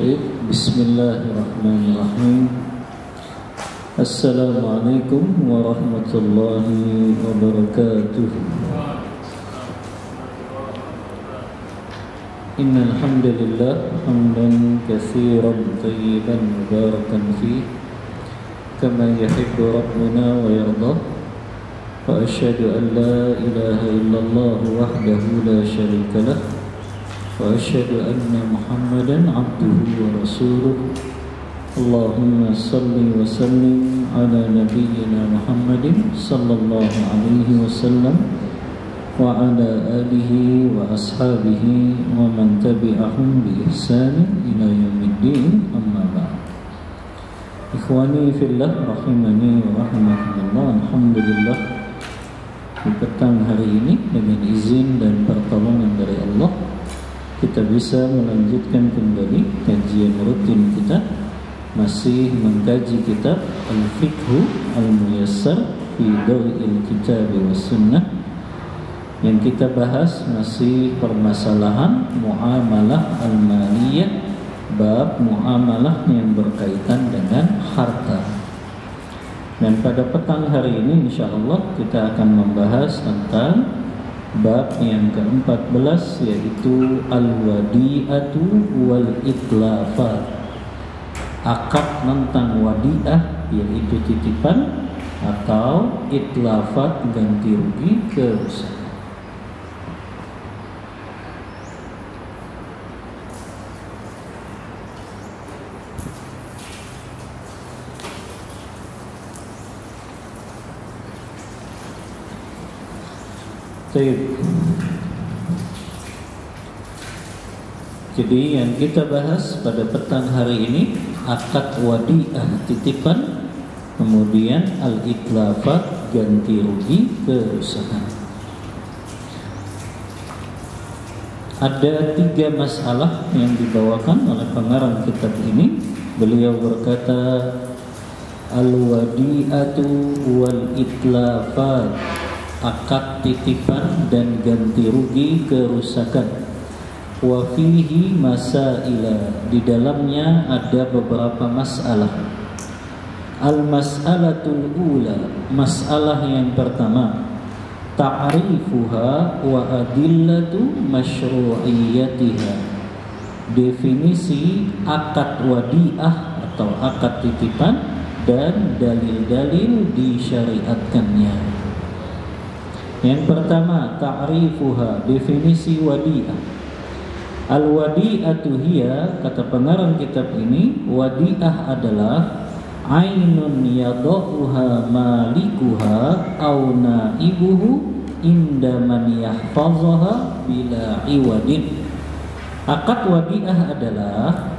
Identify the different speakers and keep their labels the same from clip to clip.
Speaker 1: Bismillahirrahmanirrahim. Assalamualaikum warahmatullahi wabarakatuh. Innal hamdalillah hamdan katsiran tayyiban mubarakan fihi kama yuhibbu rabbuna wa yarda. Wa asyhadu an la ilaha illallah wahdahu la syarika lah. Wa asyhadu anna Muhammadan abduhu wa rasuluh. Allahumma salli wa sallim ala nabiyyina Muhammadin sallallahu alaihi wasallam wa ala alihi wa ashabihi wa man tabi'ahum bi ihsan ila yaumiddin, amma ba'd. Ikhwani fillah rahimani wa rahimakumullah. Alhamdulillah, di petang hari ini dengan izin dan pertolongan dari Allah kita bisa melanjutkan kembali kajian rutin kita, masih mengkaji kitab Al-Fiqhu Al-Muyassar fi Daw'il Kitab wa Sunnah. Yang kita bahas masih permasalahan muamalah al-maliyah, bab muamalah yang berkaitan dengan harta. Dan pada petang hari ini insyaallah kita akan membahas tentang bab yang ke-14, yaitu al-wadi'atu wal itlafat. Akad tentang wadi'ah, yaitu titipan, atau itlafat, ganti rugi, kerusakan. Jadi yang kita bahas pada petang hari ini akad wadi'ah, titipan, kemudian al-itlafat, ganti rugi, kerusakan. Ada 3 masalah yang dibawakan oleh pengarang kitab ini. Beliau berkata, al-wadi'atu wal itlafat, akad titipan dan ganti rugi, kerusakan. Wa fihi masaila, di dalamnya ada beberapa masalah. Al-mas'alatul ula, masalah yang pertama, ta'rifuha wa adillatu masyru'iyyatiha. Definisi akad wadi'ah atau akad titipan dan dalil-dalil disyariatkannya. Yang pertama, ta'rifuha, definisi wadi'ah. Al-wadi'atu hiya, kata pengarang kitab ini, wadi'ah adalah ainun yadauha malikuha au naibuhu inda man yahfazaha bila iwadin. Akad wadi'ah adalah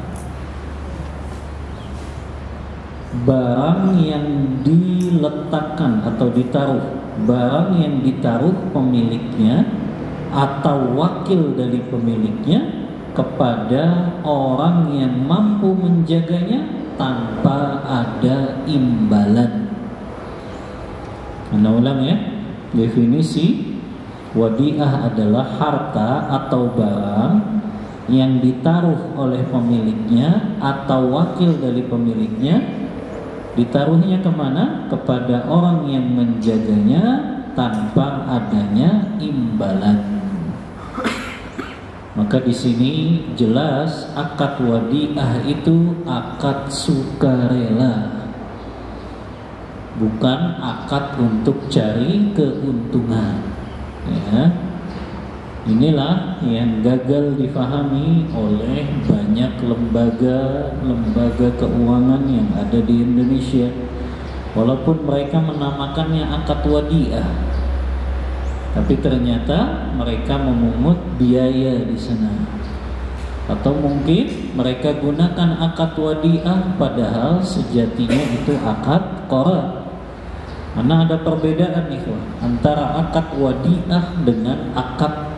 Speaker 1: barang yang diletakkan atau ditaruh, barang yang ditaruh pemiliknya atau wakil dari pemiliknya kepada orang yang mampu menjaganya tanpa ada imbalan. Anda ulang ya, definisi wadi'ah adalah harta atau barang yang ditaruh oleh pemiliknya atau wakil dari pemiliknya. Ditaruhnya kemana? Kepada orang yang menjaganya tanpa adanya imbalan. Maka di sini jelas akad wadi'ah itu akad sukarela, bukan akad untuk cari keuntungan. Ya. Inilah yang gagal difahami oleh banyak lembaga keuangan yang ada di Indonesia. Walaupun mereka menamakannya akad wadi'ah, tapi ternyata mereka memungut biaya di sana. Atau mungkin mereka gunakan akad wadi'ah padahal sejatinya itu akad qard. Karena ada perbedaan nih antara akad wadi'ah dengan akad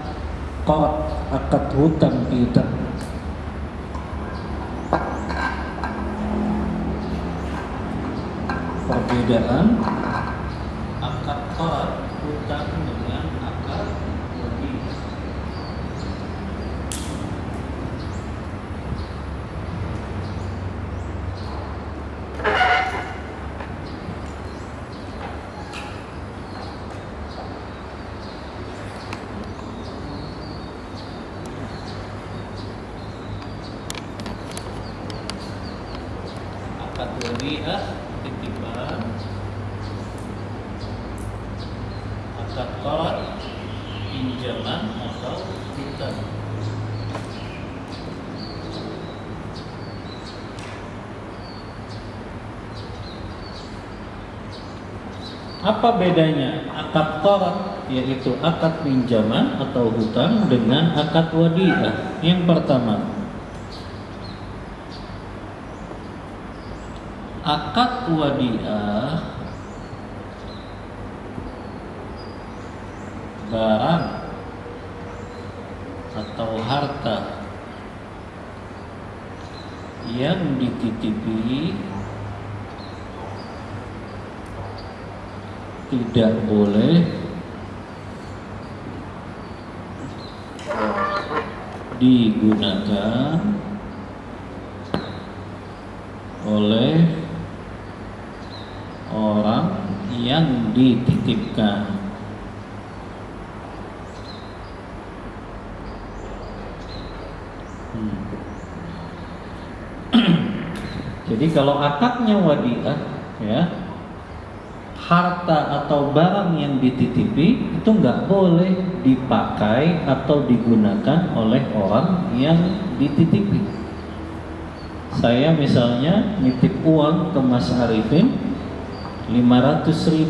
Speaker 1: qard, akad hutang piutang. Perbedaan akad qard, hutang, dengan akad wadi'ah. akad wadiah titipan, akad qarad pinjaman atau hutang. Apa bedanya akad qarad, yaitu akad pinjaman atau hutang, dengan akad wadiah? Yang pertama, akad wadiah barang atau harta yang dititipi tidak boleh digunakan oleh orang yang dititipkan. Jadi kalau akadnya wadiah, ya, harta atau barang yang dititipi itu nggak boleh dipakai atau digunakan oleh orang yang dititipi. Saya misalnya nitip uang ke Mas Arifin 500.000,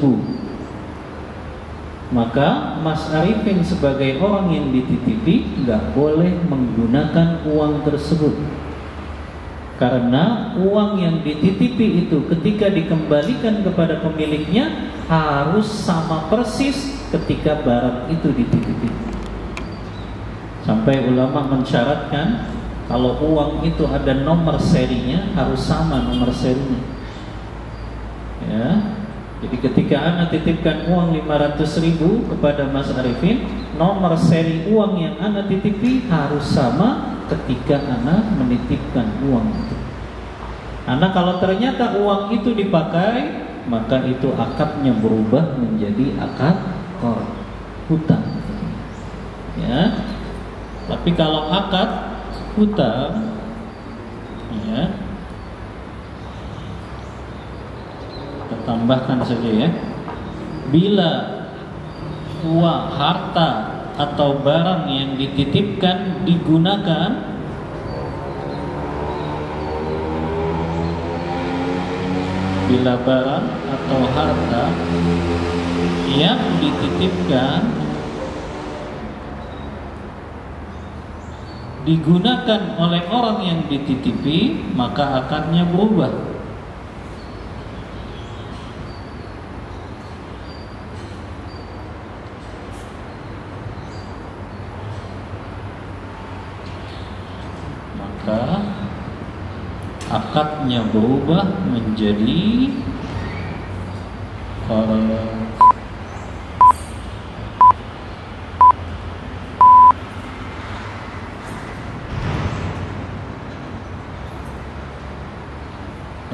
Speaker 1: maka Mas Arifin sebagai orang yang dititipi nggak boleh menggunakan uang tersebut, karena uang yang dititipi itu ketika dikembalikan kepada pemiliknya harus sama persis ketika barang itu dititipi. Sampai ulama mensyaratkan kalau uang itu ada nomor serinya harus sama nomor serinya. Ya. Jadi ketika Ana titipkan uang 500.000 kepada Mas Arifin, nomor seri uang yang Ana titipi harus sama ketika Ana menitipkan uang itu. Ana kalau ternyata uang itu dipakai, maka itu akadnya berubah menjadi akad qarad, hutang. Ya. Tapi kalau akad hutang, ya, kita tambahkan saja ya. Bila uang, harta atau barang yang dititipkan digunakan bila barang atau harta yang dititipkan digunakan oleh orang yang dititipi, maka akadnya berubah. Maka akadnya berubah menjadi qarad.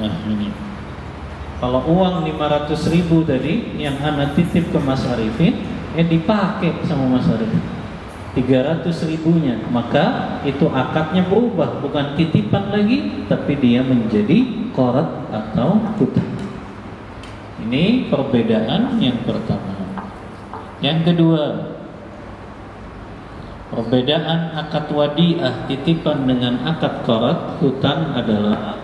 Speaker 1: Nah ini, kalau uang 500.000 tadi yang Ana titip ke Mas Arifin, dipakai sama Mas Arifin 300.000-nya, maka itu akadnya berubah, bukan titipan lagi, tapi dia menjadi qarad atau hutang. Ini perbedaan yang pertama. Yang kedua, perbedaan akad wadiah titipan dengan akad qarad hutang adalah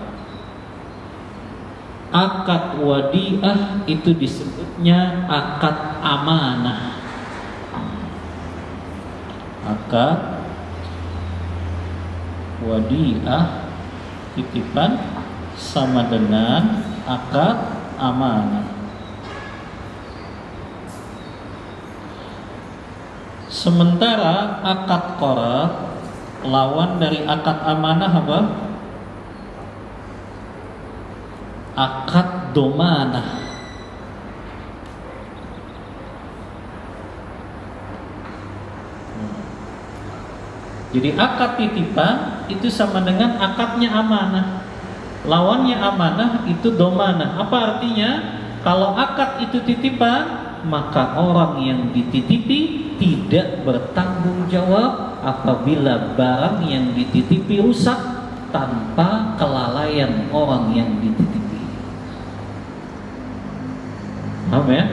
Speaker 1: akad wadiah itu disebutnya akad amanah. Akad wadiah titipan sama dengan akad amanah. Sementara akad qarad, lawan dari akad amanah apa? Akad domanah. Jadi akad titipan itu sama dengan akadnya amanah. Lawannya amanah itu domanah. Apa artinya? Kalau akad itu titipan, maka orang yang dititipi tidak bertanggung jawab apabila barang yang dititipi rusak tanpa kelalaian orang yang dititipi. Paham ya?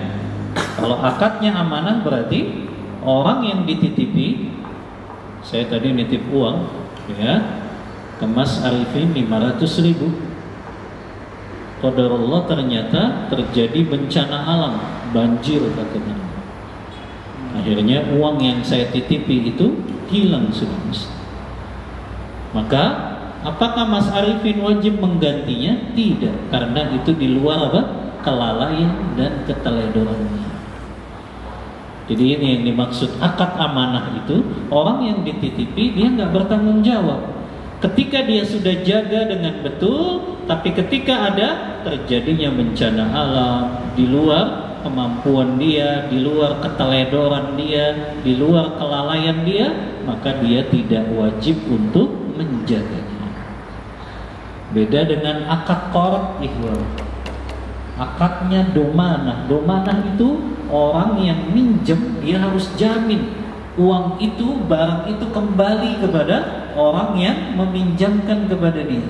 Speaker 1: Kalau akadnya amanah berarti orang yang dititipi, saya tadi nitip uang ya ke Mas Arifin 500.000. Qadarullah ternyata terjadi bencana alam, banjir katanya. Akhirnya uang yang saya titipi itu hilang sudah. Maka apakah Mas Arifin wajib menggantinya? Tidak, karena itu di luar apa? Kelalaian dan keteledorannya. Jadi ini yang dimaksud akad amanah itu, orang yang dititipi dia nggak bertanggung jawab. Ketika dia sudah jaga dengan betul, tapi ketika ada terjadinya bencana alam di luar kemampuan dia, di luar keteledoran dia, di luar kelalaian dia, maka dia tidak wajib untuk menjaganya. Beda dengan akad qard ihwal. Akadnya domanah. Domanah itu orang yang minjem dia harus jamin uang itu, barang itu kembali kepada orang yang meminjamkan kepada dia.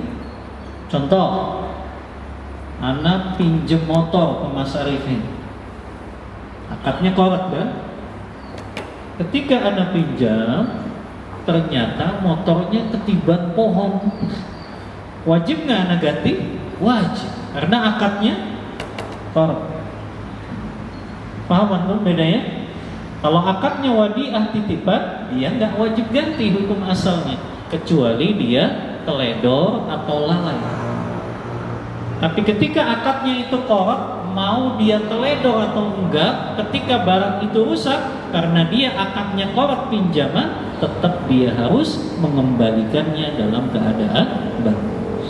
Speaker 1: Contoh, anak pinjem motor ke Mas Arifin. Akadnya qard kan? Ketika anak pinjam, ternyata motornya ketiban pohon. Wajib nggak anak ganti? Wajib, karena akadnya qard. Paham kan bedanya? Kalau akadnya wadiah titipan, dia nggak wajib ganti hukum asalnya, kecuali dia teledor atau lalai. Tapi ketika akadnya itu qard, mau dia teledor atau enggak, ketika barang itu rusak karena dia akadnya qard pinjaman, tetap dia harus mengembalikannya dalam keadaan bagus.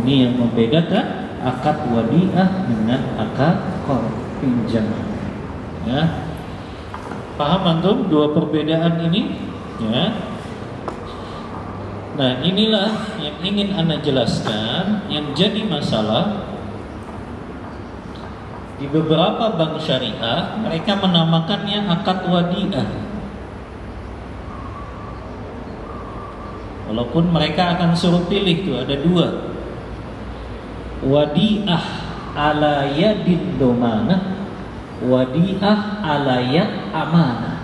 Speaker 1: Ini yang membedakan akad wadiah dengan akad qard pinjaman. Ya, paham antum dua perbedaan ini? Ya. Nah, inilah yang ingin Anda jelaskan. Yang jadi masalah di beberapa bank syariah, mereka menamakannya akad wadiah. Walaupun mereka akan suruh pilih tuh ada dua. Wadiah ala yadin domanah, wadiah ala yad amanah.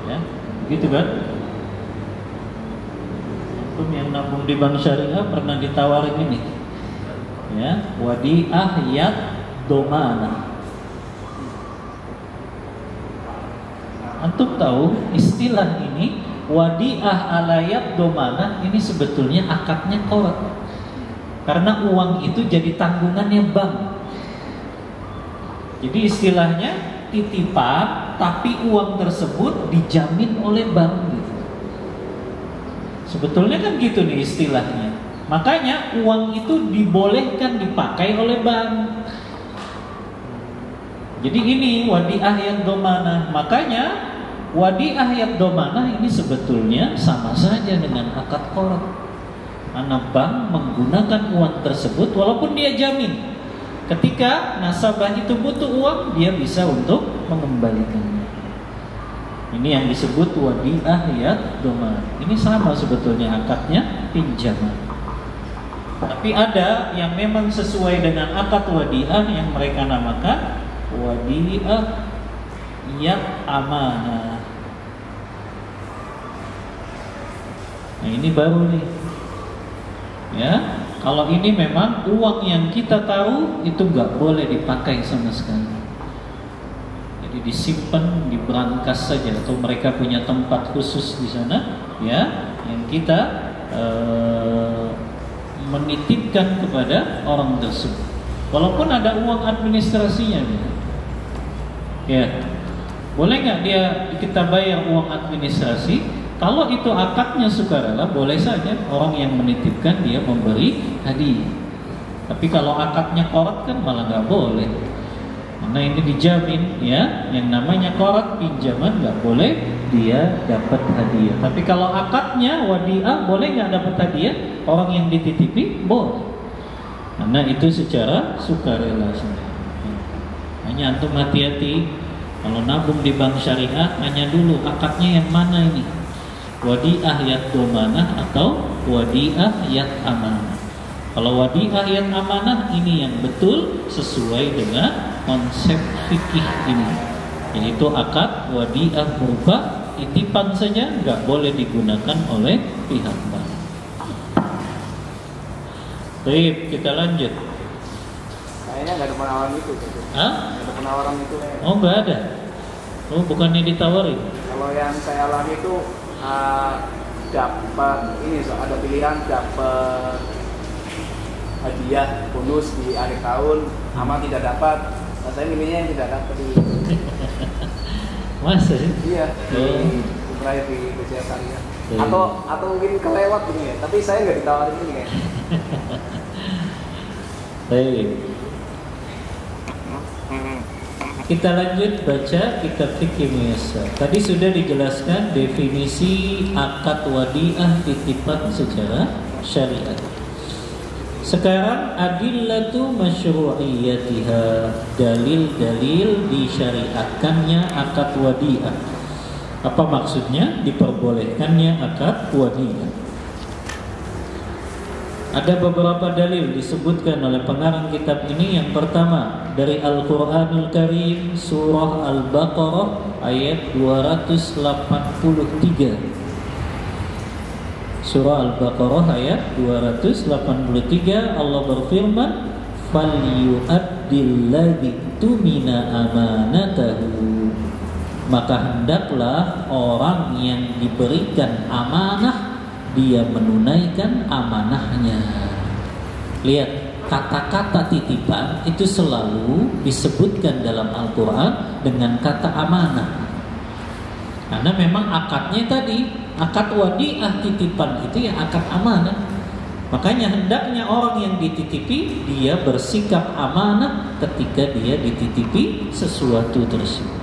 Speaker 1: Ya, begitu kan? Yang nabung di bank syariah pernah ditawarin ini, ya, wadiah yad domana. Antum tahu istilah ini wadiah ala yad domana ini sebetulnya akadnya qard, karena uang itu jadi tanggungannya bank. Jadi istilahnya titipan, tapi uang tersebut dijamin oleh bank. Sebetulnya kan gitu nih istilahnya. Makanya uang itu dibolehkan dipakai oleh bank. Jadi ini wadiah yad domanah. Makanya wadiah yad domanah ini sebetulnya sama saja dengan akad qard. Karena bank menggunakan uang tersebut walaupun dia jamin. Ketika nasabah itu butuh uang, dia bisa untuk mengembalikannya. Ini yang disebut wadiah yad domanah. Ini sama sebetulnya akadnya pinjaman. Tapi ada yang memang sesuai dengan akad wadiah yang mereka namakan wadiah yad amanah. Nah, ini baru nih. Ya, kalau ini memang uang yang kita tahu itu nggak boleh dipakai sama sekali. Jadi disimpan di brankas saja, atau mereka punya tempat khusus di sana, ya, yang kita menitipkan kepada orang tersebut. Walaupun ada uang administrasinya, ya, boleh nggak dia kita bayar uang administrasi? Kalau itu akadnya sukarela, boleh saja orang yang menitipkan dia memberi hadiah. Tapi kalau akadnya qard kan malah nggak boleh. Karena ini dijamin, ya, yang namanya qard pinjaman nggak boleh dia dapat hadiah. Tapi kalau akadnya wadiah, boleh nggak dapat hadiah? Orang yang dititipi boleh. Karena itu secara sukarela saja. Hanya antum hati-hati kalau nabung di bank syariah, tanya dulu akadnya yang mana ini, wadiah yad domanah atau wadiah yad amanah. Kalau wadiah yang amanah ini yang betul sesuai dengan konsep fikih ini, yaitu akad wadiah berupa titipan saja, nggak boleh digunakan oleh pihak bank. Baik, kita lanjut.
Speaker 2: Kayaknya nggak ada penawaran itu.
Speaker 1: Hah?
Speaker 2: Nggak ada penawaran itu.
Speaker 1: Oh, nggak ada. Oh, bukannya ditawarin?
Speaker 2: Kalau yang saya alami itu dapat ini, ada pilihan dapat hadiah bonus di akhir tahun, sama tidak dapat. Nah, saya milihnya yang tidak dapat di.
Speaker 1: Masa sih?
Speaker 2: Iya.
Speaker 1: Oh.
Speaker 2: Di BCA Syariah. Atau mungkin kelewat ini ya. Tapi saya nggak ditawarin ini kayak.
Speaker 1: Baik. Kita lanjut baca kitab fikih Muyassar. Tadi sudah dijelaskan definisi akad wadiah titipan secara syariat. Sekarang adillatu masyru'iyatiha, dalil-dalil disyariatkannya akad wadiah. Apa maksudnya diperbolehkannya akad wadiah? Ada beberapa dalil disebutkan oleh pengarang kitab ini. Yang pertama dari Al-Qur'anul Karim, surah Al-Baqarah ayat 283. Surah Al-Baqarah ayat 283, Allah berfirman, "Falyu'addil ladzi tumina amanatahu." Maka hendaklah orang yang diberikan amanah dia menunaikan amanahnya. Lihat, kata-kata titipan itu selalu disebutkan dalam Al-Quran dengan kata amanah. Karena memang akadnya tadi, akad wadiah titipan itu ya akad amanah. Makanya hendaknya orang yang dititipi dia bersikap amanah ketika dia dititipi sesuatu tersebut.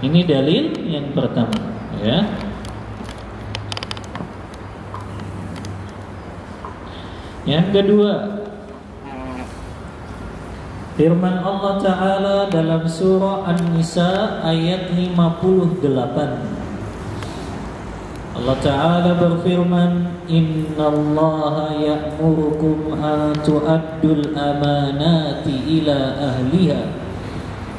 Speaker 1: Ini dalil yang pertama, ya. Yang kedua, firman Allah Ta'ala dalam surah An-Nisa ayat 58. Allah Ta'ala berfirman, "Innallaha ya'murukum an tu'addul amanati ila ahliha."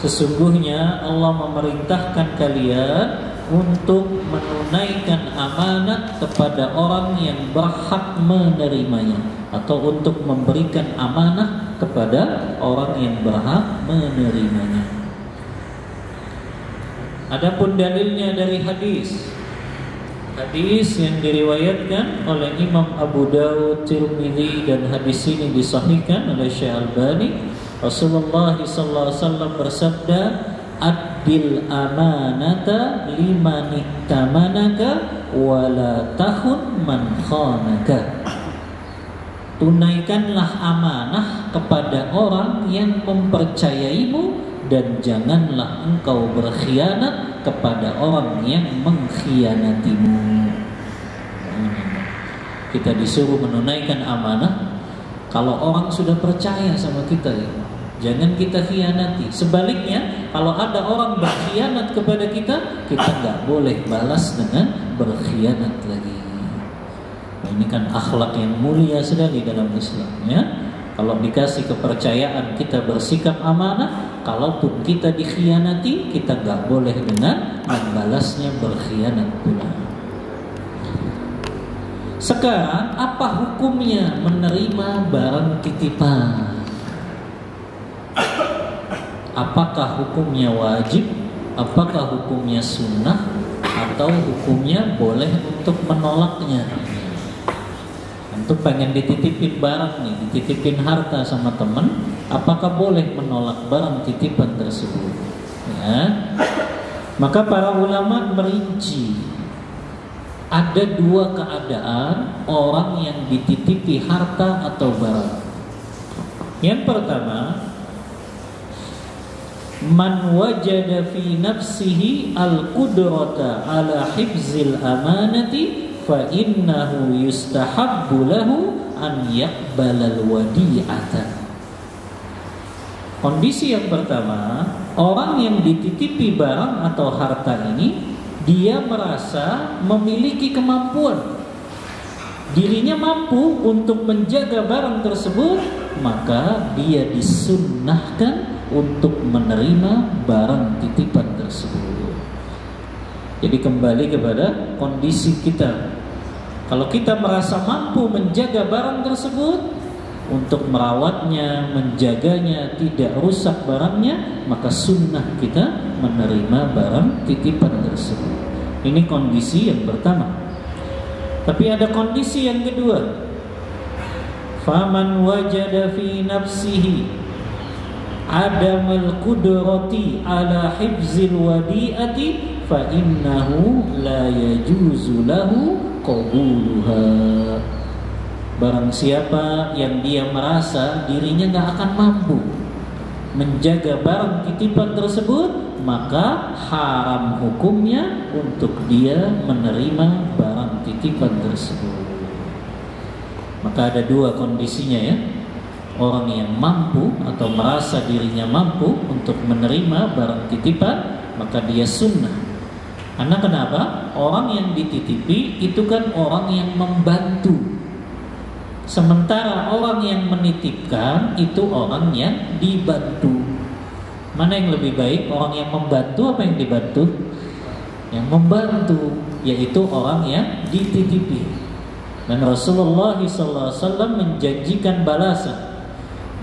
Speaker 1: Sesungguhnya Allah memerintahkan kalian untuk menunaikan amanat kepada orang yang berhak menerimanya, atau untuk memberikan amanah kepada orang yang berhak menerimanya. Adapun dalilnya dari hadis yang diriwayatkan oleh Imam Abu Dawud, Tirmidzi, dan hadis ini disahihkan oleh Syekh Albani. Rasulullah SAW bersabda, "Addil amanata liman ittamanaka wala tahun man khanaka." Tunaikanlah amanah kepada orang yang mempercayaimu dan janganlah engkau berkhianat kepada orang yang mengkhianatimu. Kita disuruh menunaikan amanah. Kalau orang sudah percaya sama kita, jangan kita khianati. Sebaliknya, kalau ada orang berkhianat kepada kita, kita nggak boleh balas dengan berkhianat lagi. Nah, ini kan akhlak yang mulia sekali dalam Islam, ya. Kalau dikasih kepercayaan kita bersikap amanah, kalaupun kita dikhianati, kita nggak boleh dengan membalasnya berkhianat pula. Sekarang apa hukumnya menerima barang titipan? Apakah hukumnya wajib? Apakah hukumnya sunnah? Atau hukumnya boleh untuk menolaknya? Untuk pengen dititipin barang nih, dititipin harta sama teman, apakah boleh menolak barang titipan tersebut? Ya. Maka para ulama merinci ada dua keadaan orang yang dititipi harta atau barang. Yang pertama, man wajada fi nafsihi al-qudrata ala hifzil amanati fa innahu yustahabbu lahu an yaqbalal wadi'ata. Kondisi yang pertama, orang yang dititipi barang atau harta ini dia merasa memiliki kemampuan dirinya mampu untuk menjaga barang tersebut, maka dia disunnahkan untuk menerima barang titipan tersebut. Jadi kembali kepada kondisi kita. Kalau kita merasa mampu menjaga barang tersebut, untuk merawatnya, menjaganya, tidak rusak barangnya, maka sunnah kita menerima barang titipan tersebut. Ini kondisi yang pertama. Tapi ada kondisi yang kedua. Faman wajada fi nafsihi adamul qudrati ala hifzil wadi'ati fa innahu la yajuzu lahu qabuluha. Barang siapa yang dia merasa dirinya gak akan mampu menjaga barang titipan tersebut, maka haram hukumnya untuk dia menerima barang titipan tersebut. Maka ada dua kondisinya ya. Orang yang mampu atau merasa dirinya mampu untuk menerima barang titipan, maka dia sunnah. Karena kenapa? Orang yang dititipi itu kan orang yang membantu. Sementara orang yang menitipkan itu orang yang dibantu. Mana yang lebih baik? Orang yang membantu apa yang dibantu? Yang membantu, yaitu orang yang dititipi. Dan Rasulullah SAW menjanjikan balasan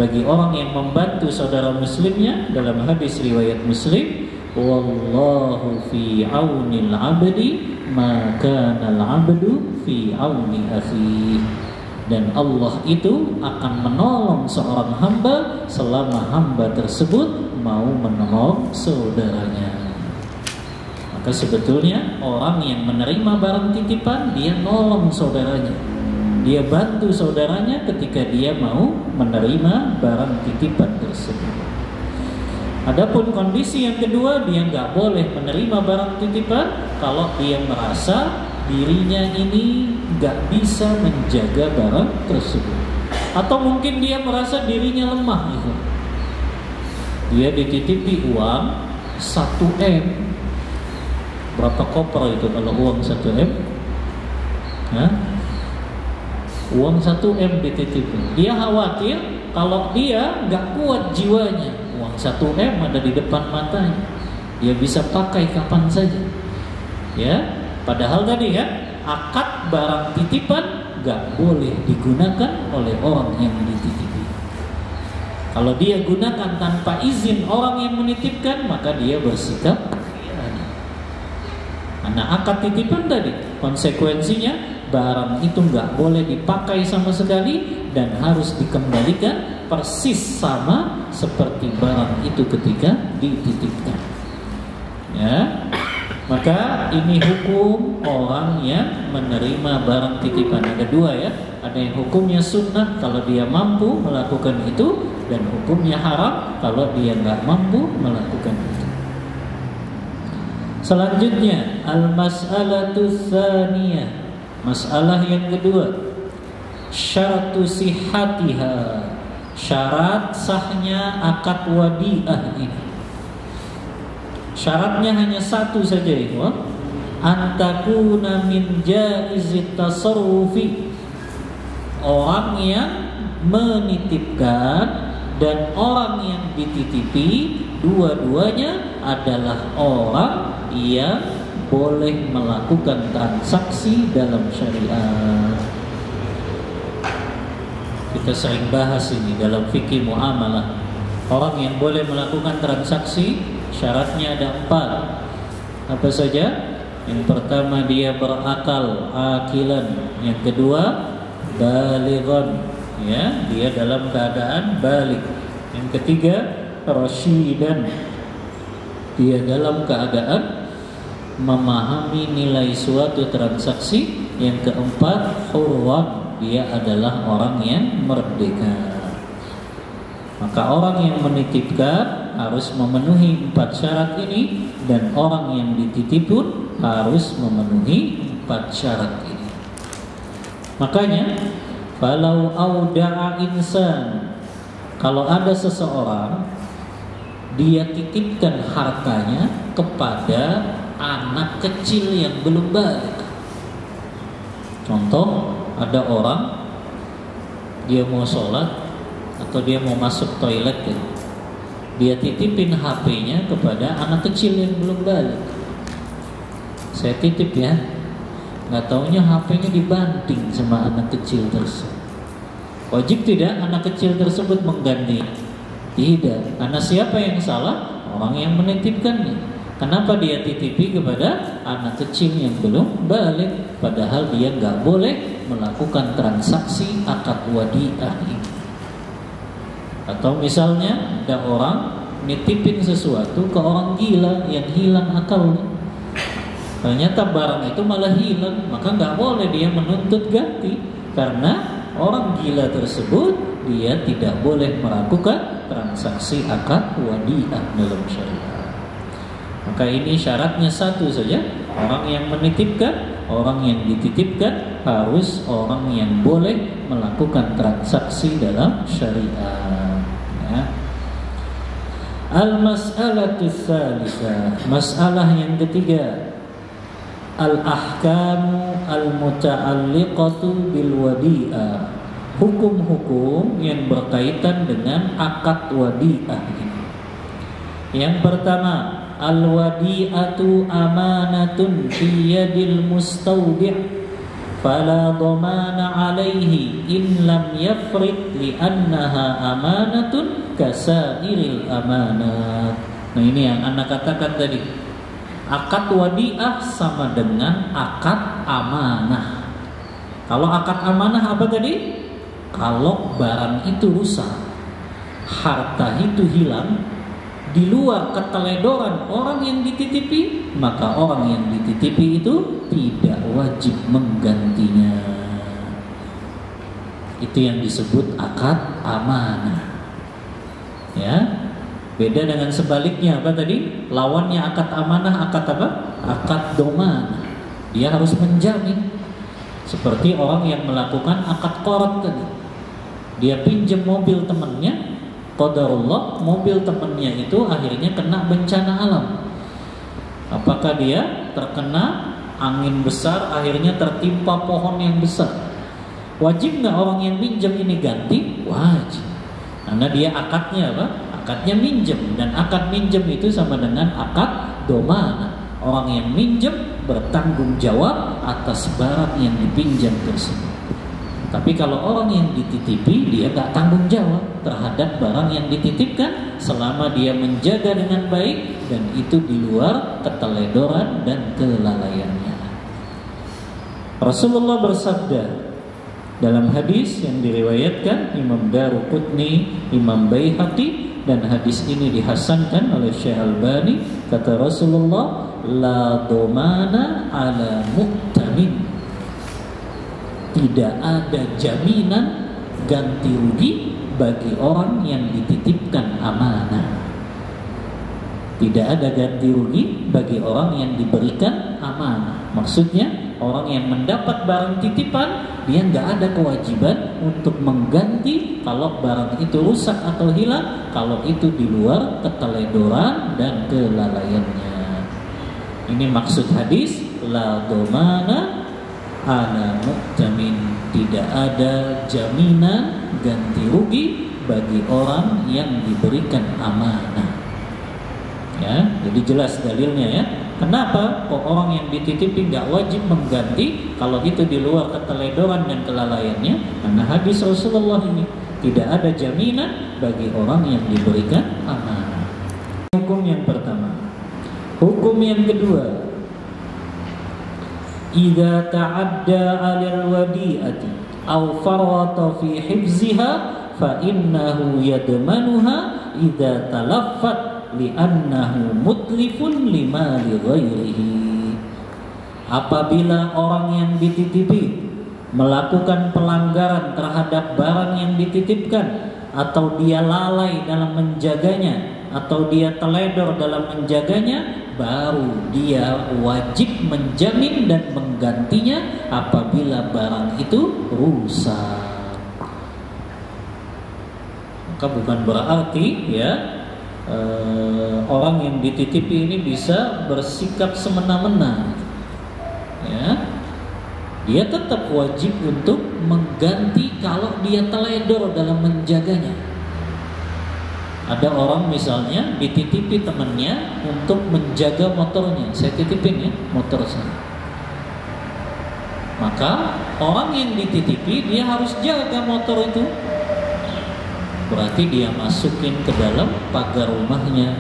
Speaker 1: bagi orang yang membantu saudara muslimnya dalam hadis riwayat Muslim, wallahu fi aunil abdi ma kana al-abdu fi auni akhi. Dan Allah itu akan menolong seorang hamba selama hamba tersebut mau menolong saudaranya. Maka sebetulnya orang yang menerima barang titipan, dia nolong saudaranya, dia bantu saudaranya ketika dia mau menerima barang titipan tersebut. Adapun kondisi yang kedua, dia nggak boleh menerima barang titipan kalau dia merasa dirinya ini nggak bisa menjaga barang tersebut, atau mungkin dia merasa dirinya lemah gitu. Dia dititipi uang 1 M. Berapa koper itu kalau uang 1 M? Hah? Uang 1 M dititipi. Dia khawatir kalau dia nggak kuat jiwanya, uang 1 M ada di depan matanya, dia bisa pakai kapan saja. Ya. Padahal tadi ya, akad barang titipan gak boleh digunakan oleh orang yang dititipi. Kalau dia gunakan tanpa izin orang yang menitipkan, maka dia bersikap khianat. Karena akad titipan tadi, konsekuensinya barang itu gak boleh dipakai sama sekali dan harus dikembalikan persis sama seperti barang itu ketika dititipkan. Ya. Maka ini hukum orang yang menerima barang titipan. Ada dua ya. Ada yang hukumnya sunnah kalau dia mampu melakukan itu, dan hukumnya haram kalau dia nggak mampu melakukan itu. Selanjutnya al-mas'alatu tsaniyah, masalah yang kedua, syaratu sihhatiha, syarat sahnya akad wadiah ini. Syaratnya hanya satu saja, ikhwan. Antakuna min jaizit tasarrufi. Orang yang menitipkan dan orang yang dititipi, dua-duanya adalah orang yang boleh melakukan transaksi dalam syariat. Kita sering bahas ini dalam fikih muamalah. Orang yang boleh melakukan transaksi syaratnya ada 4. Apa saja? Yang pertama dia berakal, akilan. Yang kedua balighan, ya, dia dalam keadaan balik. Yang ketiga rasyidan, dia dalam keadaan memahami nilai suatu transaksi. Yang keempat hurwan, dia adalah orang yang merdeka. Maka orang yang menitipkan harus memenuhi 4 syarat ini, dan orang yang dititip pun harus memenuhi 4 syarat ini. Makanya falau auda'a insan, kalau ada seseorang dia titipkan hartanya kepada anak kecil yang belum balik. Contoh, ada orang dia mau sholat atau dia mau masuk toilet ya, dia titipin HP-nya kepada anak kecil yang belum balik. Saya titip ya, nggak taunya HP-nya dibanting sama anak kecil tersebut. Wajib tidak anak kecil tersebut mengganti? Tidak. Karena siapa yang salah? Orang yang menitipkannya. Kenapa dia titipi kepada anak kecil yang belum balik, padahal dia nggak boleh melakukan transaksi akad wadiah ini? Atau misalnya ada orang nitipin sesuatu ke orang gila yang hilang akalnya, ternyata barang itu malah hilang, maka nggak boleh dia menuntut ganti, karena orang gila tersebut dia tidak boleh melakukan transaksi akad wadiah dalam syariat. Maka ini syaratnya satu saja, orang yang menitipkan, orang yang dititipkan harus orang yang boleh melakukan transaksi dalam syariat ya. Al-mas'alatu tsalisah, masalah yang ketiga, al-ahkamu al-muta'alliqatu bil wadi'ah, hukum-hukum yang berkaitan dengan akad wadi'ah ini. Yang pertama, al-wadi'atu amanatun fi yadil mustawdi', fala dhamana 'alaihi in lam yafrid li'annaha amanatun kasairil amanat. Nah, ini yang Anda katakan tadi. Akad wadi'ah sama dengan akad amanah. Kalau akad amanah apa tadi? Kalau barang itu rusak, harta itu hilang, di luar keteledoran orang yang dititipi, maka orang yang dititipi itu tidak wajib menggantinya. Itu yang disebut akad amanah. Ya, beda dengan sebaliknya apa tadi? Lawannya akad amanah akad apa? Akad domanah. Dia harus menjamin. Seperti orang yang melakukan akad qard tadi. Dia pinjam mobil temannya, qadarullah mobil temannya itu akhirnya kena bencana alam. Apakah dia terkena angin besar akhirnya tertimpa pohon yang besar? Wajib nggak orang yang minjem ini ganti? Wajib. Karena dia akadnya apa? Akadnya minjem, dan akad minjem itu sama dengan akad domana. Orang yang minjem bertanggung jawab atas barang yang dipinjam tersebut. Tapi kalau orang yang dititipi, dia nggak tanggung jawab terhadap barang yang dititipkan selama dia menjaga dengan baik dan itu di luar keteledoran dan kelalaiannya. Rasulullah bersabda dalam hadis yang diriwayatkan Imam Daruqutni, Imam Baihaqi, dan hadis ini dihasankan oleh Syekh Albani, kata Rasulullah, la domana ala mu'tamin, tidak ada jaminan ganti rugi bagi orang yang dititipkan amanah. Tidak ada ganti rugi bagi orang yang diberikan amanah. Maksudnya orang yang mendapat barang titipan, dia nggak ada kewajiban untuk mengganti kalau barang itu rusak atau hilang, kalau itu di luar keteledoran dan kelalaiannya. Ini maksud hadis la domana ala mu'tamin, tidak ada jaminan ganti rugi bagi orang yang diberikan amanah. Ya, jadi jelas dalilnya ya. Kenapa kok orang yang dititipi nggak wajib mengganti kalau itu di luar keteledoran dan kelalaiannya? Karena hadis Rasulullah ini tidak ada jaminan bagi orang yang diberikan amanah. Hukum yang pertama. Hukum yang kedua, idza ta'adda 'alal wadi'ati aw farata fi hifziha fa innahu yadmanuha idza talaffat li'annahu mutlifun lima li ghairihi. Apabila orang yang dititipi melakukan pelanggaran terhadap barang yang dititipkan, atau dia lalai dalam menjaganya, atau dia teledor dalam menjaganya, baru dia wajib menjamin dan menggantinya apabila barang itu rusak. Maka bukan berarti ya orang yang dititipi ini bisa bersikap semena-mena, ya. dia tetap wajib untuk mengganti kalau dia teledor dalam menjaganya. Ada orang misalnya dititipi temannya untuk menjaga motornya. Saya titipin ya motor saya. Maka orang yang dititipi dia harus jaga motor itu. Berarti dia masukin ke dalam pagar rumahnya.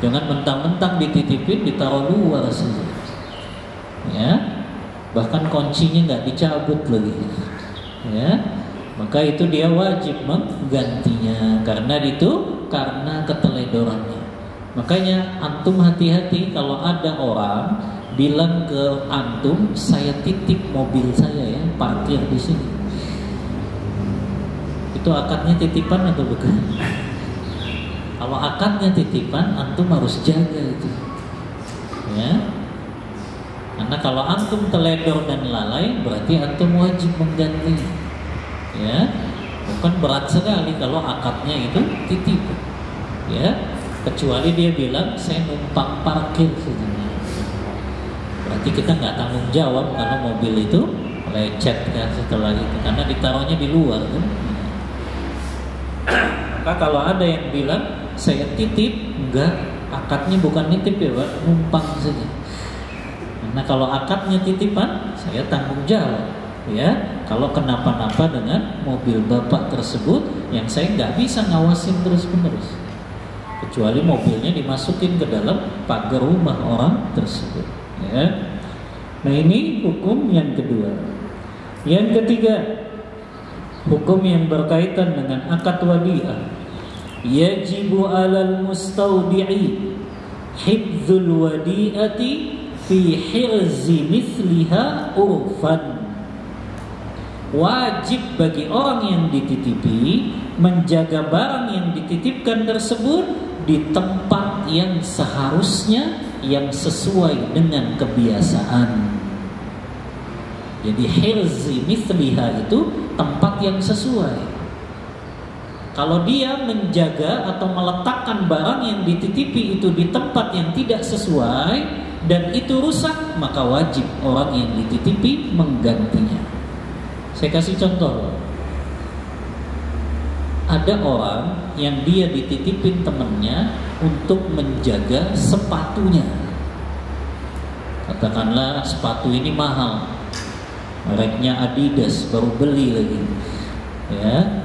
Speaker 1: Jangan mentang-mentang dititipin ditaruh luar saja. Ya, bahkan kuncinya nggak dicabut lagi. Ya, maka itu dia wajib menggantinya karena keteledorannya. Makanya antum hati-hati kalau ada orang bilang ke antum, saya titip mobil saya ya, parkir di sini. Itu akadnya titipan atau bukan? Kalau akadnya titipan, antum harus jaga itu. Ya. Karena kalau antum teledor dan lalai, berarti antum wajib mengganti. Ya. Bukan berat sekali kalau akadnya itu titipan. Ya. Kecuali dia bilang saya numpang parkir saja. Berarti kita nggak tanggung jawab kalau mobil itu lecet kan setelah itu, karena ditaruhnya di luar kan. Maka kalau ada yang bilang saya titip, enggak, akadnya bukan nitip ya Pak, numpang saja. Karena kalau akadnya titipan, saya tanggung jawab. Ya, kalau kenapa-napa dengan mobil bapak tersebut yang saya nggak bisa ngawasin terus-menerus, kecuali mobilnya dimasukin ke dalam pagar rumah orang tersebut. Ya. Nah ini hukum yang kedua. Yang ketiga, hukum yang berkaitan dengan akad wadi'ah. Yajibu 'alal mustawdi'i hifdzul wadi'ati fi hirzi mithliha urfan. Wajib bagi orang yang dititipi menjaga barang yang dititipkan tersebut di tempat yang seharusnya, yang sesuai dengan kebiasaan. Jadi hirzi mithliha itu tempat yang sesuai. Kalau dia menjaga atau meletakkan barang yang dititipi itu di tempat yang tidak sesuai dan itu rusak, maka wajib orang yang dititipi menggantinya. Saya kasih contoh. Ada orang yang dia dititipin temannya untuk menjaga sepatunya. Katakanlah sepatu ini mahal, mereknya Adidas, baru beli lagi. Ya,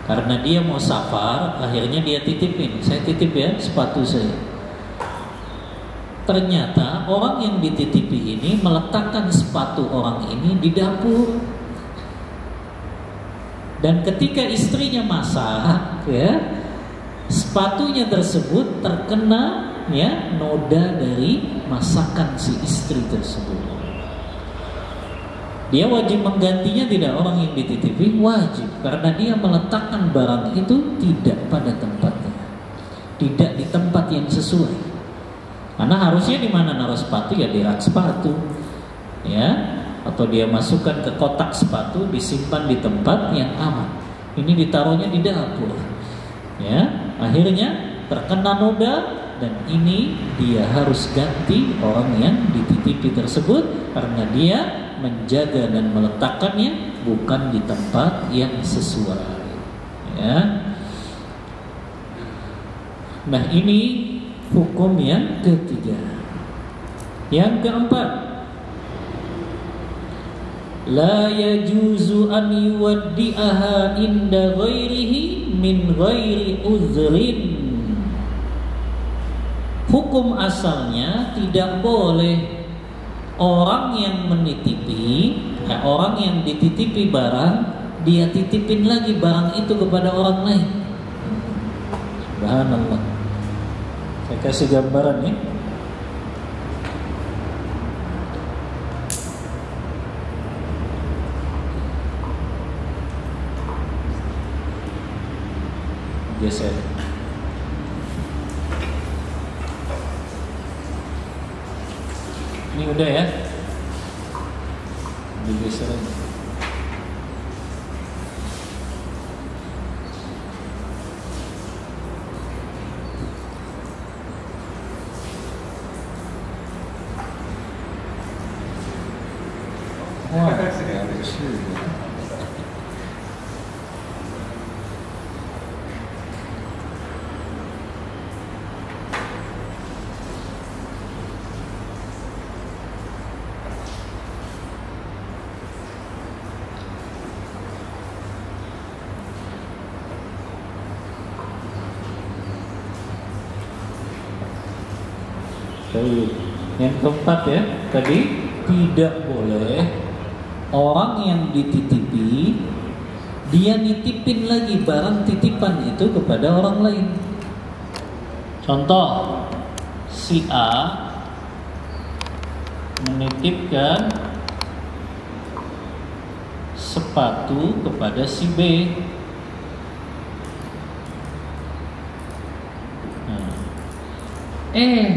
Speaker 1: karena dia mau safar, akhirnya dia titipin. Saya titip ya sepatu saya. Ternyata orang yang dititipi ini meletakkan sepatu orang ini di dapur. Dan ketika istrinya masak, ya, sepatunya tersebut terkena ya noda dari masakan si istri tersebut. Dia wajib menggantinya tidak orang yang dititipi? Wajib, karena dia meletakkan barang itu tidak pada tempatnya, tidak di tempat yang sesuai. Karena harusnya di mana naruh sepatu ya di rak sepatu, ya. Atau dia masukkan ke kotak sepatu, disimpan di tempat yang aman. Ini ditaruhnya di dapur. Ya, akhirnya terkena noda dan ini dia harus ganti orang yang dititipi tersebut karena dia menjaga dan meletakkannya bukan di tempat yang sesuai. Ya. Nah, ini hukum yang ketiga. Yang keempat, la yajuzu an yuwaddi'aha inda ghairihi min ghairi uzrin. Hukum asalnya tidak boleh orang yang menitipi, orang yang dititipi barang, dia titipin lagi barang itu kepada orang lain. Subhanallah. Saya kasih gambaran ya. Geser. Ini udah ya. Digeser aja. Wah, Yang keempat ya, tadi tidak boleh orang yang dititipi dia nitipin lagi barang titipan itu kepada orang lain. Contoh, si A menitipkan sepatu kepada si B.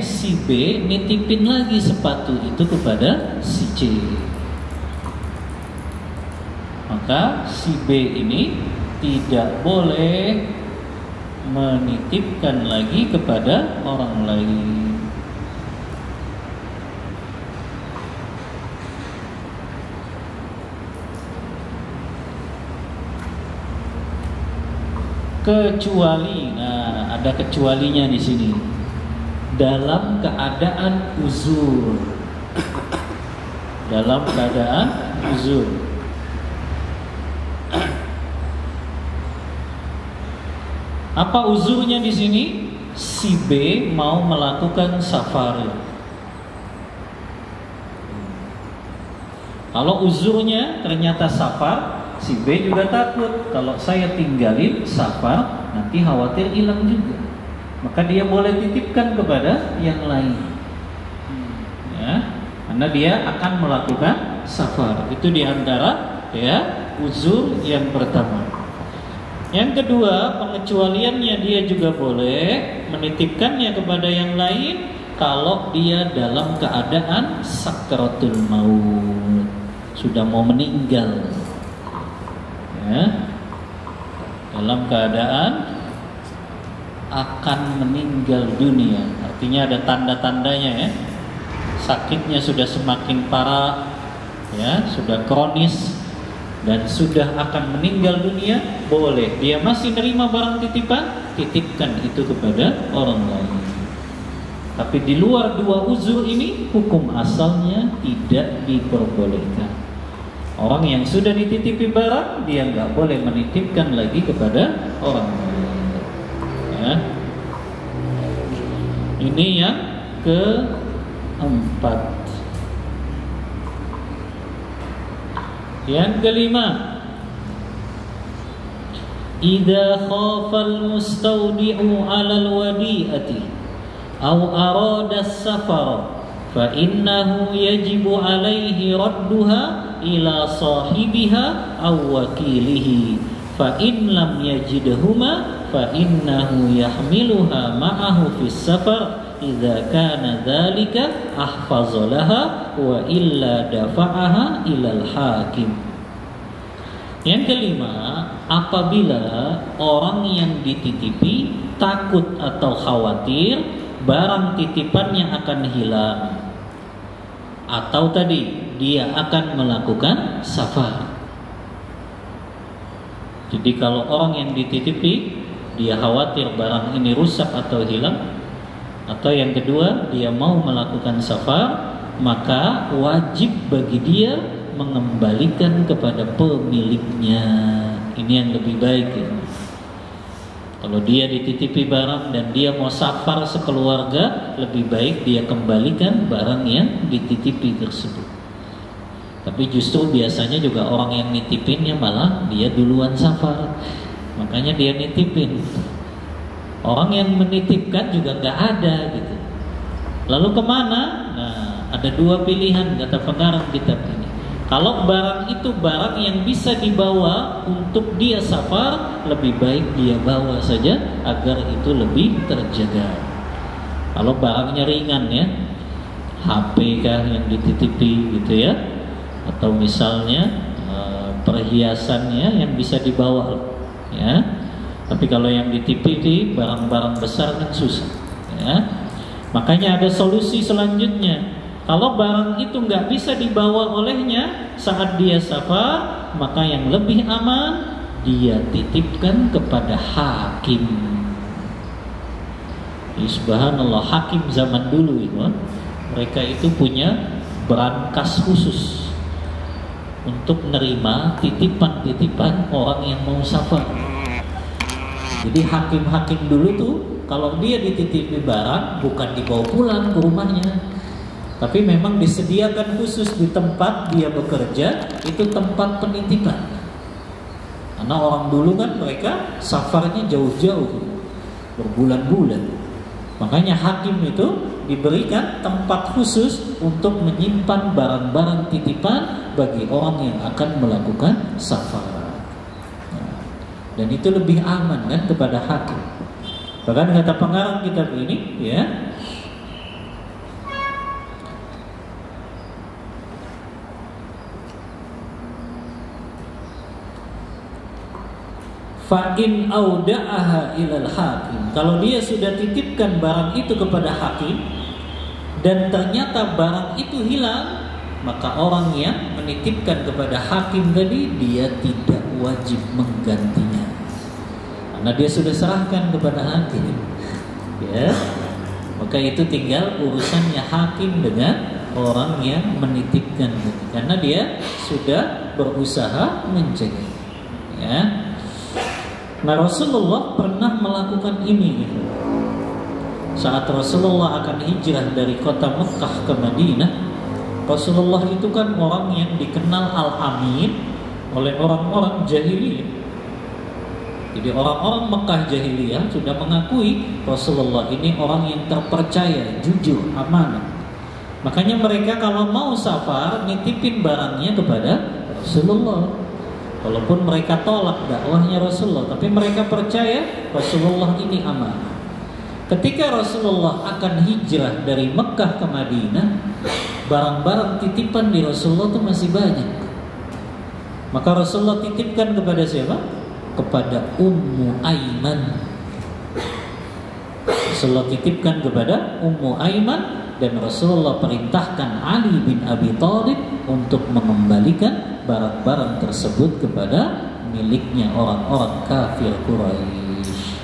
Speaker 1: Si B nitipin lagi sepatu itu kepada si C. Maka si B ini tidak boleh menitipkan lagi kepada orang lain. Kecuali, nah ada kecualinya di sini. Dalam keadaan uzur. Dalam keadaan uzur. Apa uzurnya di sini? Si B mau melakukan safari. Kalau uzurnya ternyata safar, si B juga takut kalau saya tinggalin safar nanti khawatir hilang juga. Maka dia boleh titipkan kepada yang lain, ya, karena dia akan melakukan safar. Itu diantara ya uzur yang pertama. Yang kedua, pengecualiannya dia juga boleh menitipkannya kepada yang lain kalau dia dalam keadaan sakratul maut, sudah mau meninggal, ya, dalam keadaan akan meninggal dunia. Artinya ada tanda-tandanya ya. Sakitnya sudah semakin parah, ya, sudah kronis dan sudah akan meninggal dunia, boleh dia masih nerima barang titipan, titipkan itu kepada orang lain. Tapi di luar dua uzur ini, hukum asalnya tidak diperbolehkan. Orang yang sudah dititipi barang, dia nggak boleh menitipkan lagi kepada orang lain. Ya. Ini yang keempat. Yang kelima, idza khafal mustawdi'u 'alal wadi'ati aw arada as-safar fa innahu yajibu 'alaihi radduha ila sahibiha aw wakilihi fa in lam yajidhuma fa innahu yahmiluha ma'ahu fis safar idza kana dzalika ahfazalaha wa illa dafa'aha ilal hakim. Yang kelima, apabila orang yang dititipi takut atau khawatir barang titipannya akan hilang, atau tadi dia akan melakukan safar. Jadi kalau orang yang dititipi dia khawatir barang ini rusak atau hilang, atau yang kedua dia mau melakukan safar, maka wajib bagi dia mengembalikan kepada pemiliknya. Ini yang lebih baik ya. Kalau dia dititipi barang dan dia mau safar sekeluarga, lebih baik dia kembalikan barang yang dititipi tersebut. Tapi justru biasanya juga orang yang nitipinnya malah dia duluan safar, makanya dia nitipin. Orang yang menitipkan juga nggak ada gitu. Lalu kemana? Nah, ada dua pilihan kata pengarang kitab ini. Kalau barang itu barang yang bisa dibawa untuk dia safar, lebih baik dia bawa saja agar itu lebih terjaga. Kalau barangnya ringan ya, HP kah yang dititipi gitu ya, atau misalnya perhiasannya yang bisa dibawa ya. Tapi kalau yang dititipi barang-barang besar kan susah ya. Makanya ada solusi selanjutnya. Kalau barang itu nggak bisa dibawa olehnya saat dia safar, maka yang lebih aman dia titipkan kepada hakim. Subhanallah, hakim zaman dulu itu, mereka itu punya berangkas khusus untuk menerima titipan-titipan orang yang mau safar. Jadi hakim-hakim dulu tuh kalau dia dititipi barang bukan dibawa pulang ke rumahnya, tapi memang disediakan khusus di tempat dia bekerja, itu tempat penitipan. Karena orang dulu kan mereka safarnya jauh-jauh, berbulan-bulan. Makanya hakim itu diberikan tempat khusus untuk menyimpan barang-barang titipan bagi orang yang akan melakukan safar. Dan itu lebih aman kan kepada hakim. Bahkan kata pengarang kitab ini, ya, fa'in auda'aha ilal hakim, kalau dia sudah titipkan barang itu kepada hakim dan ternyata barang itu hilang, maka orang yang menitipkan kepada hakim tadi dia tidak wajib menggantinya, karena dia sudah serahkan kepada hakim, ya. Maka itu tinggal urusannya hakim dengan orang yang menitipkan, karena dia sudah berusaha mencegah, ya. Nah, Rasulullah pernah melakukan ini gitu. Saat Rasulullah akan hijrah dari kota Mekah ke Madinah, Rasulullah itu kan orang yang dikenal Al-Amin oleh orang-orang jahiliyah. Jadi orang-orang Mekah jahiliyah sudah mengakui Rasulullah ini orang yang terpercaya, jujur, amanah. Makanya mereka kalau mau safar nitipin barangnya kepada Rasulullah. Walaupun mereka tolak dakwahnya Rasulullah, tapi mereka percaya Rasulullah ini amanah. Ketika Rasulullah akan hijrah dari Mekah ke Madinah, barang-barang titipan di Rasulullah itu masih banyak. Maka Rasulullah titipkan kepada siapa? Kepada Ummu Aiman. Rasulullah titipkan kepada Ummu Aiman, dan Rasulullah perintahkan Ali bin Abi Thalib untuk mengembalikan barang-barang tersebut kepada miliknya orang-orang kafir Quraisy.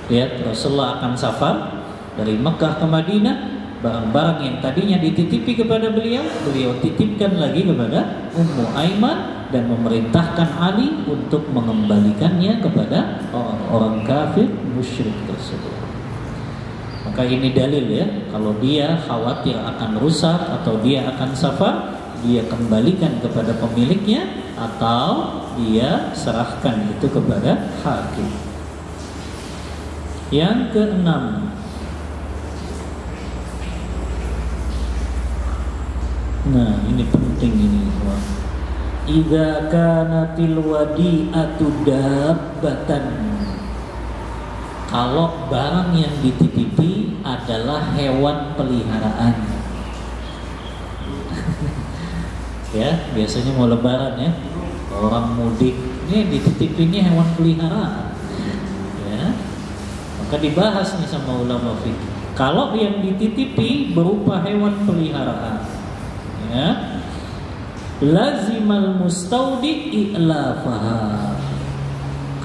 Speaker 1: Lihat, Rasulullah akan safar dari Mekah ke Madinah, barang-barang yang tadinya dititipi kepada beliau titipkan lagi kepada Ummu Aiman dan memerintahkan Ali untuk mengembalikannya kepada orang-orang kafir musyrik tersebut. Maka ini dalil, ya, kalau dia khawatir akan rusak atau dia akan safar, dia kembalikan kepada pemiliknya atau dia serahkan itu kepada hakim. Yang keenam, nah ini penting ini, idza kanatil wadi'atu dabbatan, kalau barang yang dititipi adalah hewan peliharaan. Ya, biasanya mau lebaran ya, orang mudik, ini dititipinnya hewan peliharaan, ya. Maka dibahas nih sama ulama fikih. Kalau yang dititipi berupa hewan peliharaan, ya, lazimal mustaudi i'lafaha.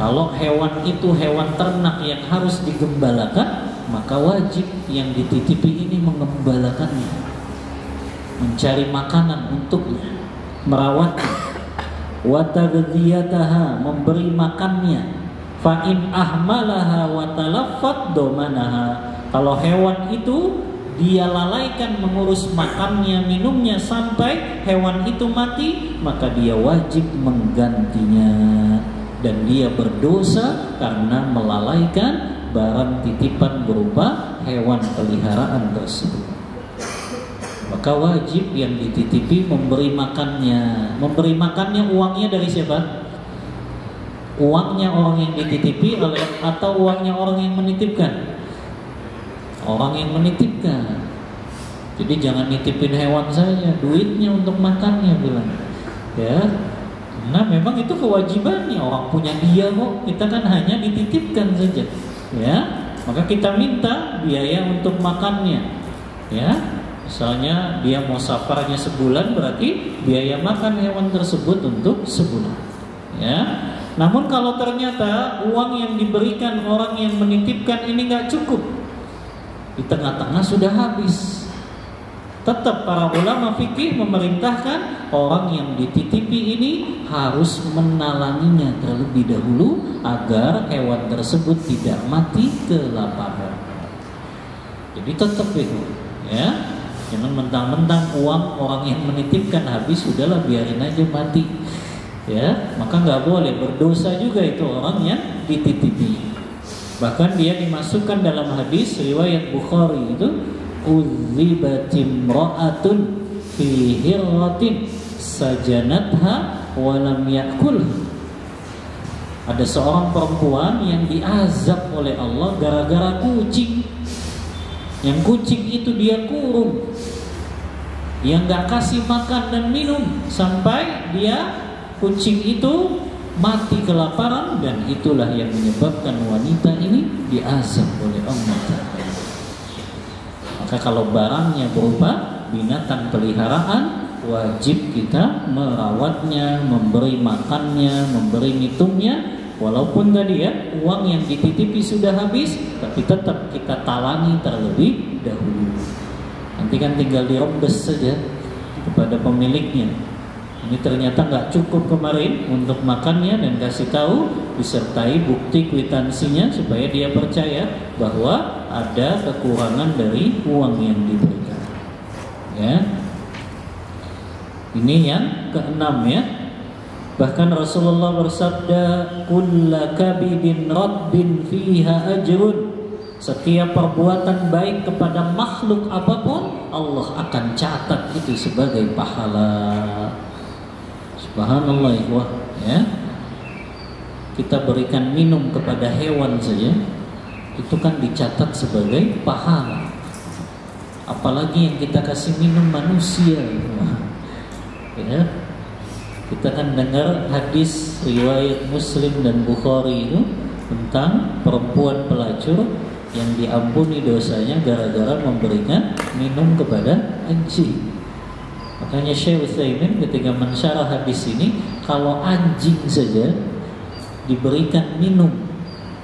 Speaker 1: Kalau hewan itu hewan ternak yang harus digembalakan, maka wajib yang dititipi ini mengembalakannya, mencari makanan untuknya, merawatnya, wa taghdhiyataha, memberi makannya, fa in ahmalaha wa talaffat domanaha. Kalau hewan itu dia lalaikan mengurus makannya, minumnya sampai hewan itu mati, maka dia wajib menggantinya, dan dia berdosa karena melalaikan barang titipan berupa hewan peliharaan tersebut. Maka wajib yang dititipi memberi makannya. Memberi makannya uangnya dari siapa? Uangnya orang yang dititipi atau uangnya orang yang menitipkan? Orang yang menitipkan. Jadi jangan nitipin hewan saja, duitnya untuk makannya bilang. Ya. Nah memang itu kewajibannya, orang punya dia kok, kita kan hanya dititipkan saja, ya. Maka kita minta biaya untuk makannya, ya. Misalnya dia mau safarnya sebulan, berarti biaya makan hewan tersebut untuk sebulan. Ya. Namun kalau ternyata uang yang diberikan orang yang menitipkan ini nggak cukup, di tengah-tengah sudah habis, tetap para ulama fikih memerintahkan orang yang dititipi ini harus menalanginya terlebih dahulu agar hewan tersebut tidak mati kelaparan. Jadi tetap itu, ya, jangan mentang-mentang uang orang yang menitipkan habis, sudahlah biarin aja mati. Ya, maka nggak boleh, berdosa juga itu orang yang dititipi. Bahkan dia dimasukkan dalam hadis riwayat Bukhari itu, udzibatim ra'atun fi hirratin sajanatha wa lam yakul. Ada seorang perempuan yang diazab oleh Allah gara-gara kucing. Yang kucing itu dia kurung, yang nggak kasih makan dan minum sampai dia kucing itu mati kelaparan, dan itulah yang menyebabkan wanita ini diazab oleh Allah. Maka kalau barangnya berupa binatang peliharaan, wajib kita merawatnya, memberi makannya, memberi minumnya. Walaupun tadi ya uang yang dititipi sudah habis, tapi tetap kita talangi terlebih dahulu. Nanti kan tinggal dirembes saja kepada pemiliknya. Ini ternyata nggak cukup kemarin untuk makannya, dan kasih tahu disertai bukti kwitansinya supaya dia percaya bahwa ada kekurangan dari uang yang diberikan. Ya, ini yang keenam ya. Bahkan Rasulullah bersabda, "Kulla kabidin rabbin fiha ajrun." Setiap perbuatan baik kepada makhluk apapun, Allah akan catat itu sebagai pahala. Subhanallah ya. Kita berikan minum kepada hewan saja, itu kan dicatat sebagai pahala. Apalagi yang kita kasih minum manusia. Ya. Kita kan dengar hadis riwayat Muslim dan Bukhari itu tentang perempuan pelacur yang diampuni dosanya gara-gara memberikan minum kepada anjing. Makanya Syekh Utsaimin ketika mensyarah hadis ini, kalau anjing saja diberikan minum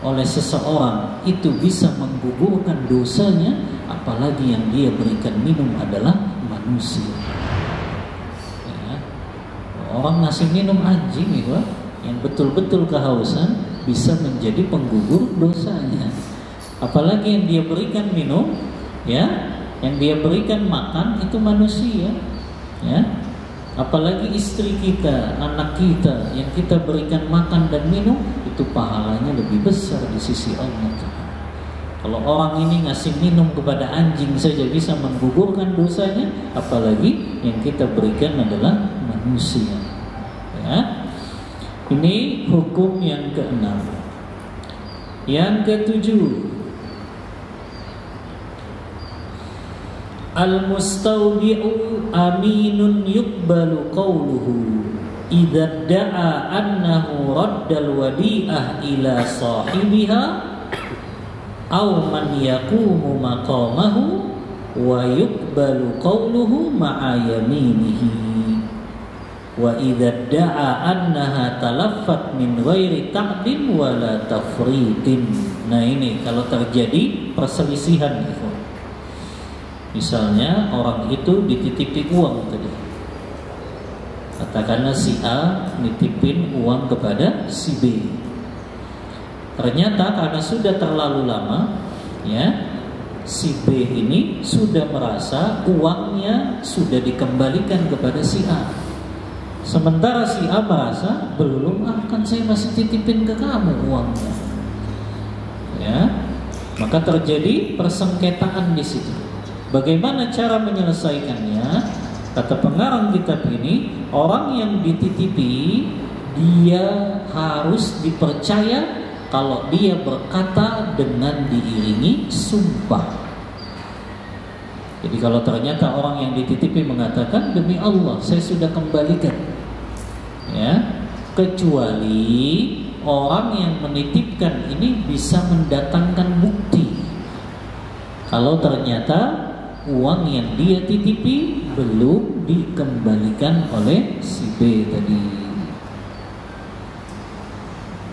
Speaker 1: oleh seseorang itu bisa menggugurkan dosanya, apalagi yang dia berikan minum adalah manusia. Ya. Orang ngasih minum anjing itu yang betul-betul kehausan bisa menjadi penggugur dosanya. Apalagi yang dia berikan minum, ya, yang dia berikan makan itu manusia. Ya, apalagi istri kita, anak kita yang kita berikan makan dan minum, itu pahalanya lebih besar di sisi Allah. Kalau orang ini ngasih minum kepada anjing saja bisa menggugurkan dosanya, apalagi yang kita berikan adalah manusia. Ya, ini hukum yang keenam. Yang ketujuh, al-mustawdi'u aminun yuqbalu qawluhu idza da'a annahu raddal wadi'ah ila sahibiha aw man yaqumu maqamahu wa yuqbalu qawluhu ma'a yaminihi wa idza da'a annaha talaffat min ghairi ta'din wala tafritin. Nah ini kalau terjadi perselisihan itu. Misalnya orang itu dititipi uang tadi, katakanlah si A nitipin uang kepada si B. Ternyata karena sudah terlalu lama, ya, si B ini sudah merasa uangnya sudah dikembalikan kepada si A. Sementara si A merasa belum, kan saya masih titipin ke kamu uangnya. Ya, maka terjadi persengketaan di situ. Bagaimana cara menyelesaikannya? Kata pengarang kitab ini, orang yang dititipi dia harus dipercaya kalau dia berkata dengan diiringi sumpah. Jadi kalau ternyata orang yang dititipi mengatakan demi Allah saya sudah kembalikan, ya, kecuali orang yang menitipkan ini bisa mendatangkan bukti. Kalau ternyata uang yang dia titipi belum dikembalikan oleh si B tadi.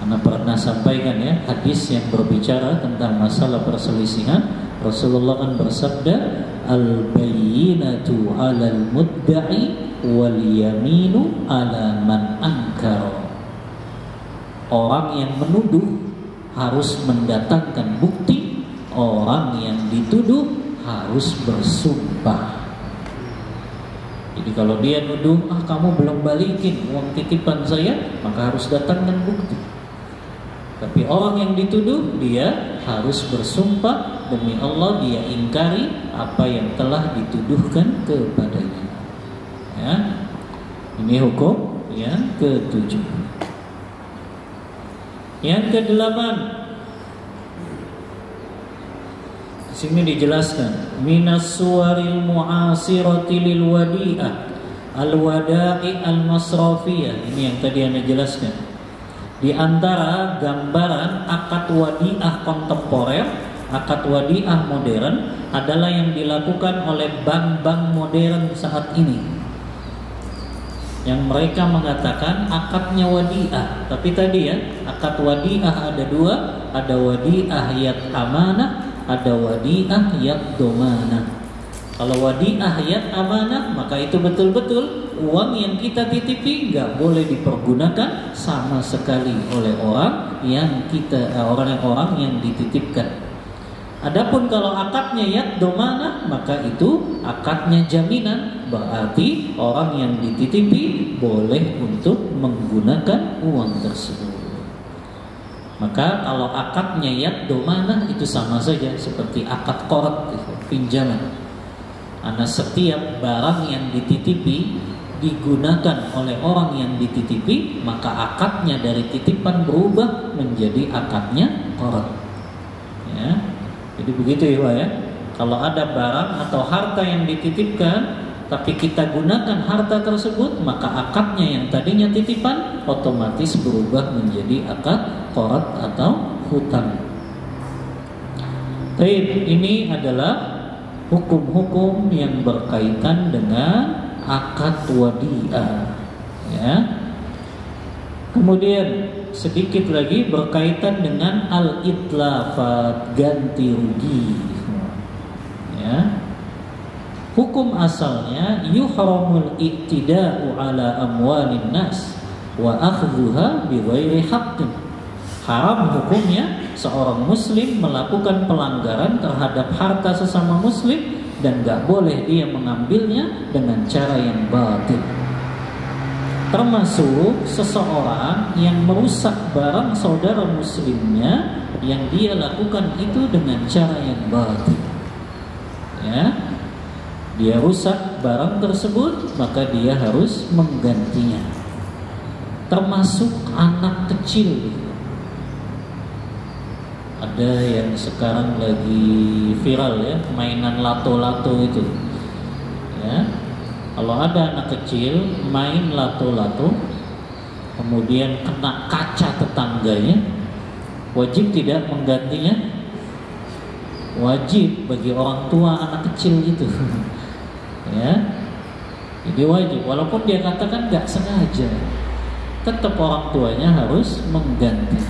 Speaker 1: Anda pernah sampaikan ya hadis yang berbicara tentang masalah perselisihan. Rasulullah kan bersabda, al-bayyinatu 'alal mudda'i wal yaminu 'ala man ankara. Orang yang menuduh harus mendatangkan bukti, orang yang dituduh harus bersumpah. Jadi kalau dia nuduh, kamu belum balikin uang titipan saya, maka harus datangkan bukti. Tapi orang yang dituduh, dia harus bersumpah demi Allah dia ingkari apa yang telah dituduhkan kepadanya. Ya, ini hukum yang ke-7. Yang ke-8, di sini dijelaskan minas suwaril mu'asirati lil wadi'ah al-wada'i al-masrafiyah. Ini yang tadi Anda jelaskan. Di antara gambaran akad wadi'ah kontemporer, akad wadi'ah modern adalah yang dilakukan oleh bank-bank modern saat ini, yang mereka mengatakan akadnya wadi'ah. Tapi tadi ya, akad wadi'ah ada dua, ada wadi'ah yad amanah, ada wadi'ah yad domanah. Kalau wadi'ah yad amanah, maka itu betul-betul uang yang kita titipi nggak boleh dipergunakan sama sekali oleh orang yang dititipkan. Adapun kalau akadnya yad domanah, maka itu akadnya jaminan, berarti orang yang dititipi boleh untuk menggunakan uang tersebut. Maka kalau akadnya yad domanah itu sama saja seperti akad qard, pinjaman. Karena setiap barang yang dititipi digunakan oleh orang yang dititipi, maka akadnya dari titipan berubah menjadi akadnya qard. Ya. Jadi begitu ya Pak ya. Kalau ada barang atau harta yang dititipkan tapi kita gunakan harta tersebut, maka akadnya yang tadinya titipan otomatis berubah menjadi akad qard atau hutang. Baik, ini adalah hukum-hukum yang berkaitan dengan akad wadi'ah. Ya. Kemudian sedikit lagi berkaitan dengan al-itlafat, ganti rugi. Ya. Hukum asalnya yuhramul iktida'u ala amwalin nas wa akhdhuha bighairi haqqin. Haram hukumnya seorang muslim melakukan pelanggaran terhadap harta sesama muslim dan gak boleh dia mengambilnya dengan cara yang batil. Termasuk seseorang yang merusak barang saudara muslimnya yang dia lakukan itu dengan cara yang batil. Ya, dia rusak barang tersebut, maka dia harus menggantinya. Termasuk anak kecil. Ada yang sekarang lagi viral ya, mainan lato-lato itu. Ya. Kalau ada anak kecil main lato-lato, kemudian kena kaca tetangganya, wajib tidak menggantinya? Wajib bagi orang tua anak kecil itu. Ya. Jadi wajib, walaupun dia katakan nggak sengaja, tetap orang tuanya harus mengganti.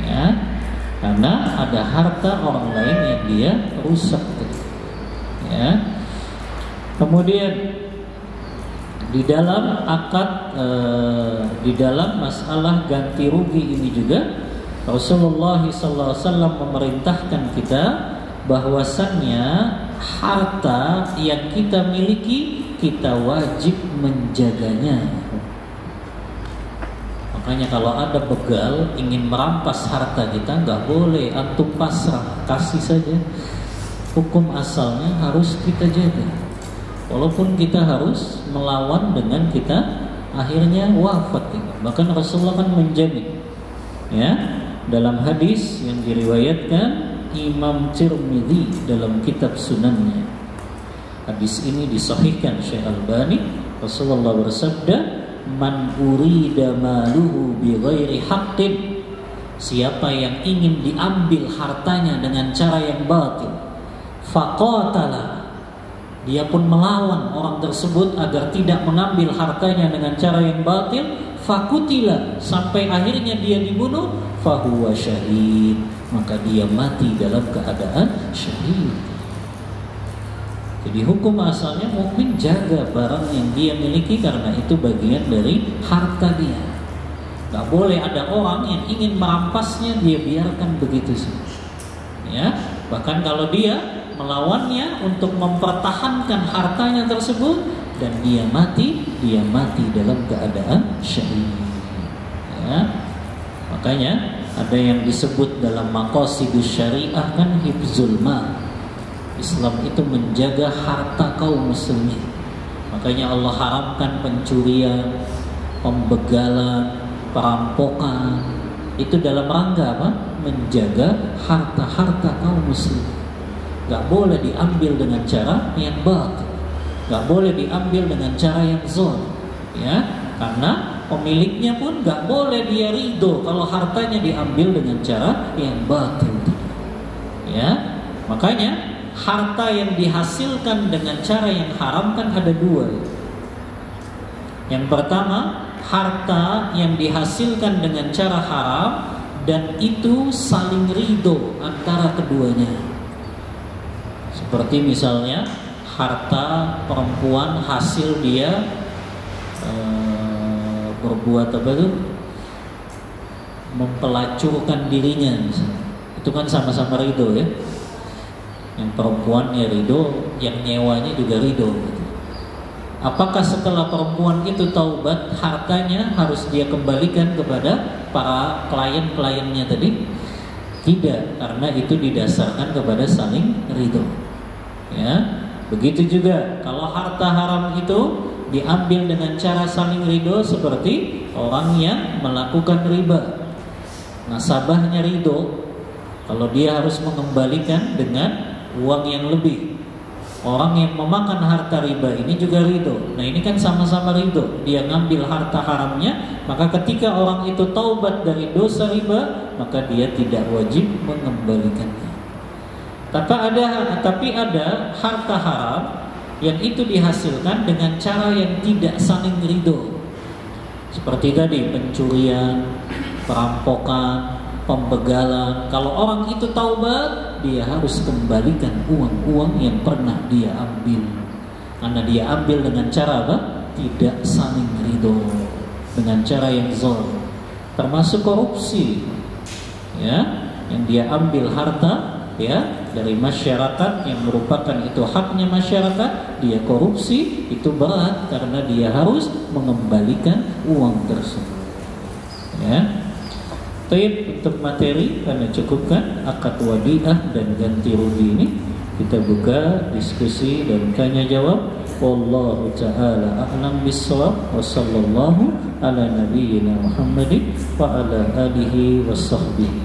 Speaker 1: Ya. Karena ada harta orang lain yang dia rusak. Ya. Kemudian di dalam akad, di dalam masalah ganti rugi ini juga Rasulullah SAW memerintahkan kita bahwasannya harta yang kita miliki kita wajib menjaganya. Makanya kalau ada begal ingin merampas harta kita, nggak boleh antum pasrah, kasih saja. Hukum asalnya harus kita jaga. Walaupun kita harus melawan dengan kita akhirnya wafat. Bahkan Rasulullah kan menjamin. Ya, dalam hadis yang diriwayatkan Imam Tirmidzi dalam kitab Sunannya. Hadis ini disahihkan Syekh Albani. Rasulullah bersabda, man urida maluhu bighairi haqqin, siapa yang ingin diambil hartanya dengan cara yang batil, faqatala, dia pun melawan orang tersebut agar tidak mengambil hartanya dengan cara yang batil, fakutila, sampai akhirnya dia dibunuh, fahuwa syahid, maka dia mati dalam keadaan syahid. Jadi hukum asalnya mukmin jaga barang yang dia miliki karena itu bagian dari harta dia. Gak boleh ada orang yang ingin merampasnya dia biarkan begitu saja. Ya, bahkan kalau dia melawannya untuk mempertahankan hartanya tersebut dan dia mati dalam keadaan syahid. Ya. Makanya ada yang disebut dalam maqasidus syariah kan hifzul mal. Islam itu menjaga harta kaum muslimin. Makanya Allah haramkan pencurian, pembegalan, perampokan. Itu dalam rangka apa? Menjaga harta-harta kaum muslimin. Gak boleh diambil dengan cara yang batil, gak boleh diambil dengan cara yang zalim, ya, karena pemiliknya pun gak boleh dia ridho kalau hartanya diambil dengan cara yang batil, ya. Makanya harta yang dihasilkan dengan cara yang haram kan ada dua. Yang pertama, harta yang dihasilkan dengan cara haram dan itu saling ridho antara keduanya. Seperti misalnya harta perempuan hasil dia berbuat apa itu, mempelacurkan dirinya misalnya. Itu kan sama-sama ridho ya. Yang perempuan ya ridho, yang nyewanya juga ridho. Apakah setelah perempuan itu taubat hartanya harus dia kembalikan kepada para klien-kliennya tadi? Tidak, karena itu didasarkan kepada saling ridho. Ya, begitu juga kalau harta haram itu diambil dengan cara saling ridho, seperti orang yang melakukan riba. Nasabahnya ridho kalau dia harus mengembalikan dengan uang yang lebih. Orang yang memakan harta riba ini juga ridho. Nah ini kan sama-sama ridho. Dia ngambil harta haramnya, maka ketika orang itu taubat dari dosa riba, maka dia tidak wajib mengembalikannya. Tapi ada harta haram yang itu dihasilkan dengan cara yang tidak saling ridho. Seperti tadi pencurian, perampokan, pembegalan. Kalau orang itu taubat, dia harus kembalikan uang-uang yang pernah dia ambil. Karena dia ambil dengan cara apa? Tidak saling ridho, dengan cara yang zalim. Termasuk korupsi, ya, yang dia ambil harta ya dari masyarakat yang merupakan itu haknya masyarakat, dia korupsi, itu berat karena dia harus mengembalikan uang tersebut. Ya. Taib, untuk materi karena cukupkan akad wadiah dan ganti rugi ini, kita buka diskusi dan tanya jawab. Wallahu ta'ala a'lam bissawab. Wa sallallahu ala nabiyyina Muhammadin wa ala alihi wa sahbihi